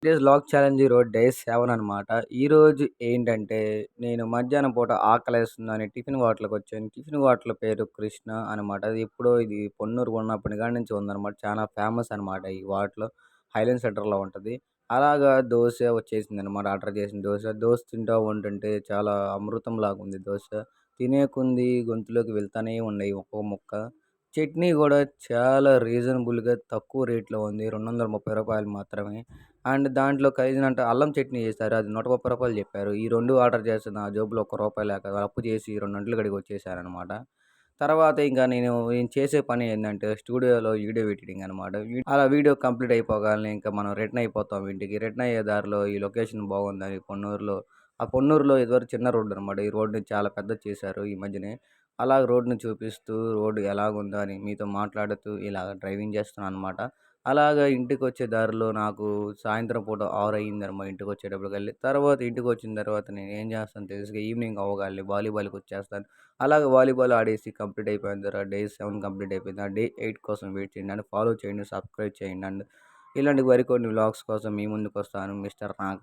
Days log challenge ఈరోజు day 7 అనమాట. ఈరోజు ఏంటంటే, నేను మధ్యాహ్నం పూట ఆకలేస్తుందని టిఫిన్ హోటల్‌కొచ్చాను. టిఫిన్ హోటల్ పేరు కృష్ణ అనమాట. అది ఎప్పుడో ఇది పొన్నూరు ఉన్నప్పటి కాడి నుంచి ఉందనమాట. చాలా ఫేమస్ అనమాట ఈ హోటలు. హైలైన్ సెంటర్‌లో ఉంటది. అలాగా దోస వచ్చేసిందనమాట. ఆర్డర్ చేసిన దోస. దోస తింటా ఉంటుంటే చాలా అమృతంలాగా ఉంది దోస. తినే కొంది గొంతులోకి వెళ్తానే ఉన్నాయి ఒక్కో ముక్క. చట్నీ గూడా చాలా రీజనబుల్‌గా తక్కువ రేట్‌లో ఉంది. రూ. 230 మాత్రమే. అండ్ దాంట్లో ఖరీదినంత అల్లం చట్నీ చేశారు. అది రూ. 130 చెప్పారు. ఈ 2 ఆర్డర్ చేస్తే నా జేబులో ఒక్క రూపాయి లేక అప్పు చేసి 2 గంటల కాడికి వచ్చేసాననమాట. తర్వాత ఇంకా నేను చేసే పని ఏందంటే స్టూడియోలో వీడియో ఎడిటింగ్ అనమాట. అలా వీడియో కంప్లీట్ అయిపోగానే ఇంకా మనం రిటర్న్ అయిపోతాం ఇంటికి. రిటర్న్ అయ్యే దారిలో ఈ లొకేషన్ బాగుందని పొన్నూరులో ఆ పొన్నూరులో ఇదివరకు చిన్న రోడ్డు అనమాట. ఈ రోడ్డుని చాలా పెద్దది చేశారు ఈ మధ్యనే. అలా రోడ్డుని చూపిస్తూ రోడ్డు ఎలాగుందో అని మీతో మాట్లాడుతూ ఇలాగ డ్రైవింగ్ చేస్తున్నాననమాట. అలాగా ఇంటికొచ్చే దారిలో నాకు సాయంత్రం పూట 6 అయిందనమాట ఇంటికొచ్చేటప్పటికల్లి. తర్వాత ఇంటికొచ్చిన తర్వాత నేనేం చేస్తానో తెలుసుగా ఈవినింగ్ అవ్వగానే వాలీబాల్‌కొచ్చేస్తాను. అలాగే వాలీబాల్ ఆడేసి కంప్లీట్ అయిపోయిన తర్వాత డే 7 కంప్లీట్ అయిపోయింది. ఆ డే 8 కోసం వెయిట్ చేయండి. అండ్ ఫాలో చేయండి, సబ్స్క్రైబ్ చేయండి. అండ్ ఇలాంటి మరికొన్ని వ్లాగ్స్ కోసం మీ ముందుకొస్తాను మిస్టర్ నాగ.